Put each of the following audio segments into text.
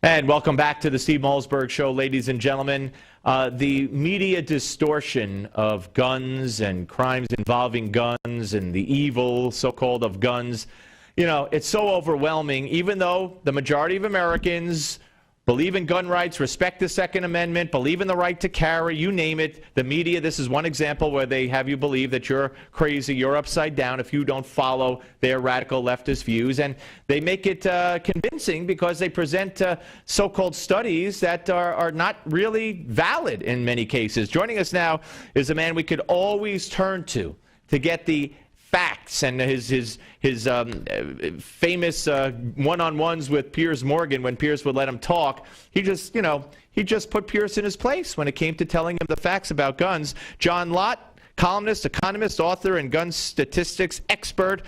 And welcome back to the Steve Malzberg Show, ladies and gentlemen. The media distortion of guns and crimes involving guns and the evil, so-called, of guns, it's so overwhelming, even though the majority of Americans believe in gun rights, respect the Second Amendment, believe in the right to carry, you name it. The media, this is one example where they have you believe that you're crazy, you're upside down if you don't follow their radical leftist views. And they make it convincing because they present so-called studies that are not really valid in many cases. Joining us now is a man we could always turn to get the facts, and his famous one-on-ones with Piers Morgan when Piers would let him talk. He just put Piers in his place when it came to telling him the facts about guns. John Lott, columnist, economist, author, and gun statistics expert,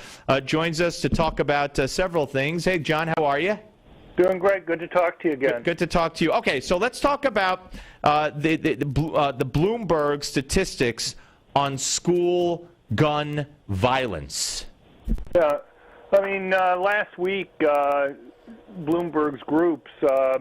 joins us to talk about several things. Hey, John, how are you? Doing great. Good to talk to you again. Good to talk to you. Okay, so let's talk about the Bloomberg statistics on school gun violence. Yeah, I mean, last week, Bloomberg's groups,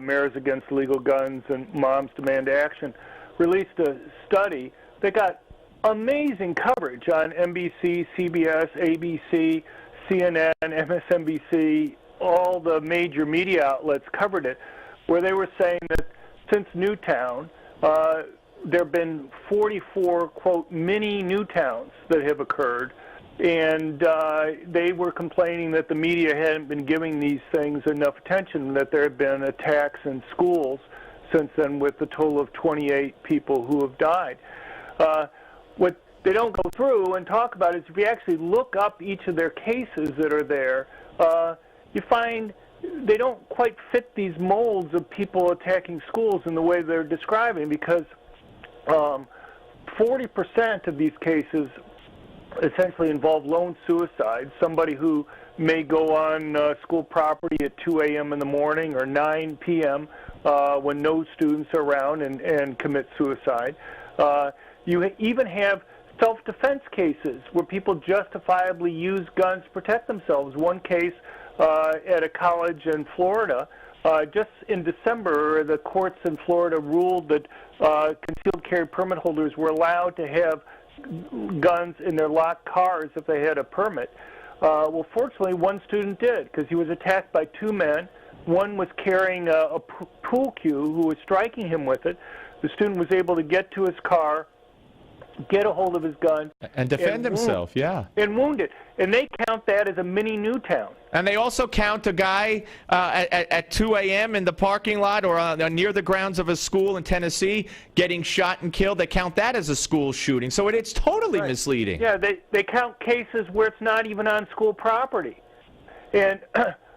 Mayors Against Legal Guns and Moms Demand Action, released a study that got amazing coverage on NBC, CBS, ABC, CNN, MSNBC. All the major media outlets covered it, where they were saying that since Newtown, there have been 44, quote, mini Newtowns that have occurred, and they were complaining that the media hadn't been giving these things enough attention, that there have been attacks in schools since then with a total of 28 people who have died. What they don't go through and talk about is if you actually look up each of their cases that are there, you find they don't quite fit these molds of people attacking schools in the way they're describing, because 40% of these cases essentially involve lone suicide, somebody who may go on school property at 2 a.m. in the morning or 9 p.m. When no students are around and commit suicide. You even have self-defense cases where people justifiably use guns to protect themselves. One case at a college in Florida, just in December, the courts in Florida ruled that concealed carry permit holders were allowed to have guns in their locked cars if they had a permit. Well, fortunately, one student did, because he was attacked by two men. One was carrying a pool cue who was striking him with it. The student was able to get to his car, get a hold of his gun, and defend himself, and wound it. And they count that as a mini Newtown. And they also count a guy at 2 a.m. in the parking lot or near the grounds of a school in Tennessee getting shot and killed. They count that as a school shooting. So it's totally misleading. Yeah, they count cases where it's not even on school property. And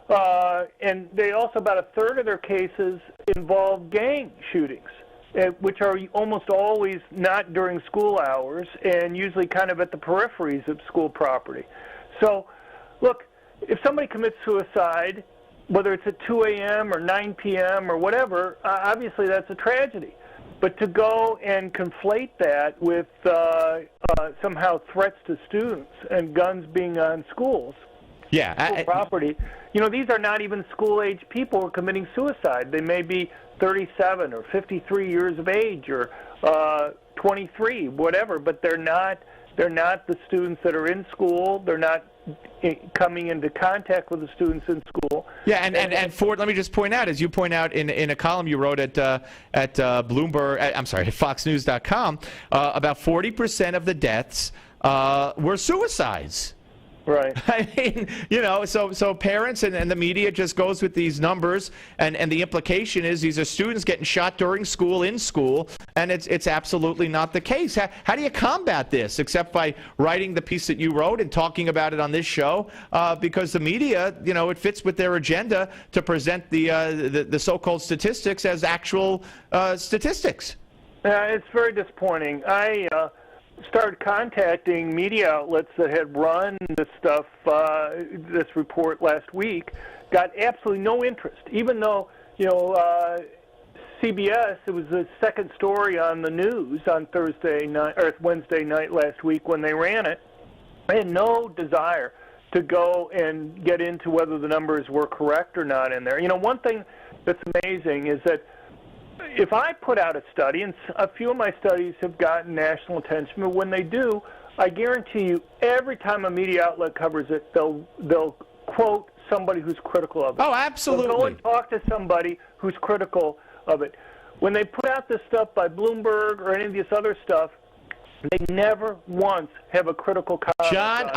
they also, about a third of their cases involve gang shootings, which are almost always not during school hours and usually kind of at the peripheries of school property. So, look, if somebody commits suicide, whether it's at 2 a.m. or 9 p.m. or whatever, obviously that's a tragedy. But to go and conflate that with somehow threats to students and guns being on schools, school property, these are not even school-age people who are committing suicide. They may be 37 or 53 years of age or 23, whatever, but they're not the students that are in school. They're not coming into contact with the students in school. Yeah, and Ford, let me just point out, as you point out in a column you wrote at Bloomberg, at FoxNews.com, about 40% of the deaths were suicides. Right. I mean, so parents and the media just goes with these numbers, and the implication is these are students getting shot during school, in school, and it's absolutely not the case. How do you combat this except by writing the piece that you wrote and talking about it on this show? Because the media, it fits with their agenda to present the so-called statistics as actual statistics. It's very disappointing. I started contacting media outlets that had run this stuff, this report last week, got absolutely no interest, even though, CBS, it was the second story on the news on Thursday night or Wednesday night last week when they ran it. I had no desire to go and get into whether the numbers were correct or not in there. One thing that's amazing is that if I put out a study, and a few of my studies have gotten national attention, but when they do, I guarantee you, every time a media outlet covers it, they'll quote somebody who's critical of it. Oh, absolutely. They'll go and talk to somebody who's critical of it. When they put out this stuff by Bloomberg or any of this other stuff, they never once have a critical comment. John,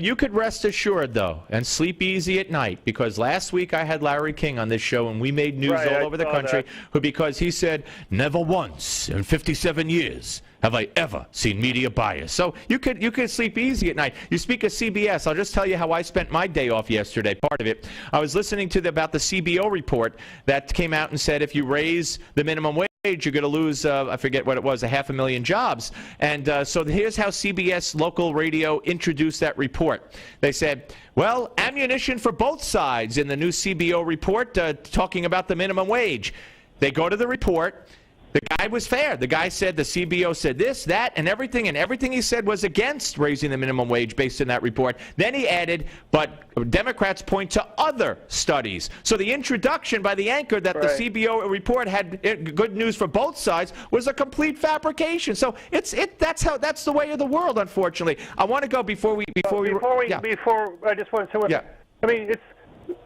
you could rest assured, though, and sleep easy at night, because last week I had Larry King on this show, and we made news all over the country because he said, never once in 57 years have I ever seen media bias. So you could sleep easy at night. You speak of CBS. I'll just tell you how I spent my day off yesterday, part of it. I was listening to about the CBO report that came out and said if you raise the minimum wage, you're going to lose, I forget what it was, 500,000 jobs. And so here's how CBS local radio introduced that report. They said, well, ammunition for both sides in the new CBO report talking about the minimum wage. They go to the report. The guy was fair. The guy said the CBO said this, that, and everything he said was against raising the minimum wage based on that report. Then he added, but Democrats point to other studies. So the introduction by the anchor that the CBO report had good news for both sides was a complete fabrication. So that's the way of the world, unfortunately. I want to go before I just want to say what I mean.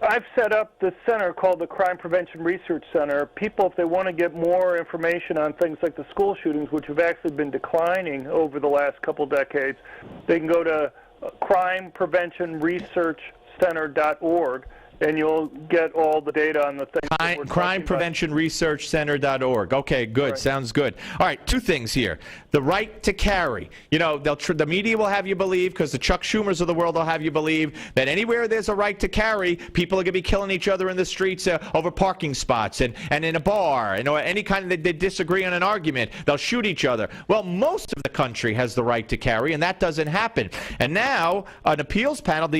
I've set up this center called the Crime Prevention Research Center. People, if they want to get more information on things like the school shootings, which have actually been declining over the last couple decades, they can go to crimepreventionresearchcenter.org, and you'll get all the data on the things. Crimepreventionresearchcenter.org. Okay, good. Right. Sounds good. All right, two things here. The right to carry. You know, the media will have you believe, because the Chuck Schumers of the world will have you believe, that anywhere there's a right to carry, people are going to be killing each other in the streets over parking spots and in a bar, and or any kind of they disagree on an argument, they'll shoot each other. Well, most of the country has the right to carry, and that doesn't happen. And now an appeals panel, of the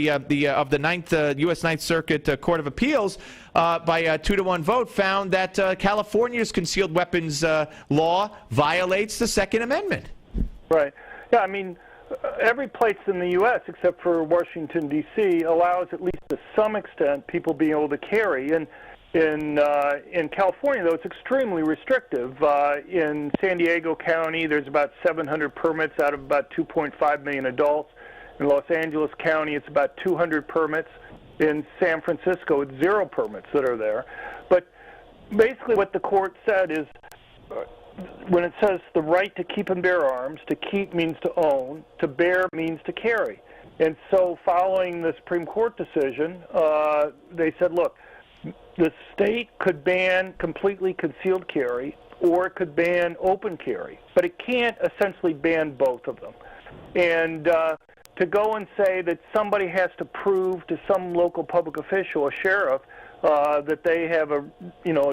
U.S. Ninth Circuit Court of Appeals, by a 2-to-1 vote, found that California's concealed weapons law violates the Second Amendment. Right. Yeah, I mean, every place in the U.S. except for Washington, D.C. allows, at least to some extent, people being able to carry. And in California, though, it's extremely restrictive. In San Diego County, there's about 700 permits out of about 2.5 million adults. In Los Angeles County, it's about 200 permits. In San Francisco, it's 0 permits that are there. But basically what the court said is when it says the right to keep and bear arms, to keep means to own, to bear means to carry. And so following the Supreme Court decision, they said, look, the state could ban completely concealed carry, or it could ban open carry, but it can't essentially ban both of them. And to go and say that somebody has to prove to some local public official, a sheriff, that they have a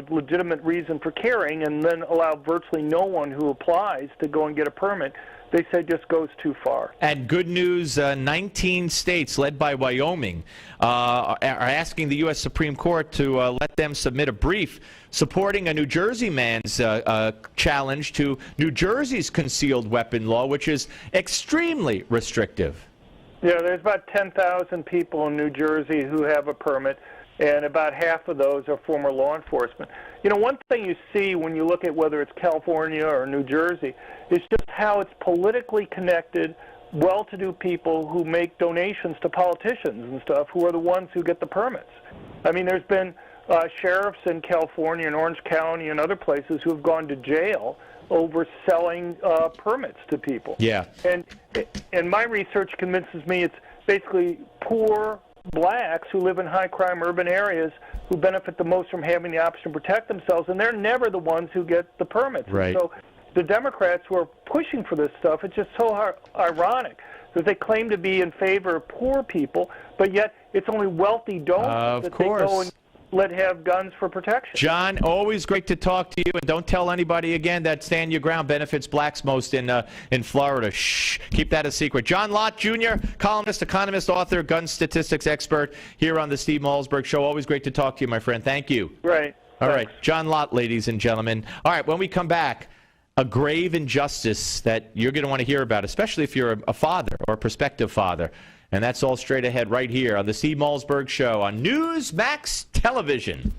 legitimate reason for carrying, and then allow virtually no one who applies to go and get a permit, they say just goes too far. And good news, 19 states, led by Wyoming, are asking the U.S. Supreme Court to let them submit a brief supporting a New Jersey man's challenge to New Jersey's concealed weapon law, which is extremely restrictive. Yeah, there's about 10,000 people in New Jersey who have a permit, and about half of those are former law enforcement. You know, one thing you see when you look at whether it's California or New Jersey is just how it's politically connected, well-to-do people who make donations to politicians and stuff, who are the ones who get the permits. I mean, there's been sheriffs in California and Orange County and other places who have gone to jail over selling permits to people. Yeah. And my research convinces me it's basically poor blacks who live in high-crime urban areas who benefit the most from having the option to protect themselves, and they're never the ones who get the permits. Right. So the Democrats who are pushing for this stuff, it's just so ironic that they claim to be in favor of poor people, but yet it's only wealthy donors that they go and let have guns for protection. John, always great to talk to you, and don't tell anybody again that Stand Your Ground benefits blacks most in Florida. Shh, keep that a secret. John Lott, Jr., columnist, economist, author, gun statistics expert here on the Steve Malzberg Show. Always great to talk to you, my friend. Thank you. Right. All right, John Lott, ladies and gentlemen. All right, when we come back, a grave injustice that you're going to want to hear about, especially if you're a father or a prospective father. And that's all straight ahead right here on the Steve Malzberg Show on Newsmax Television.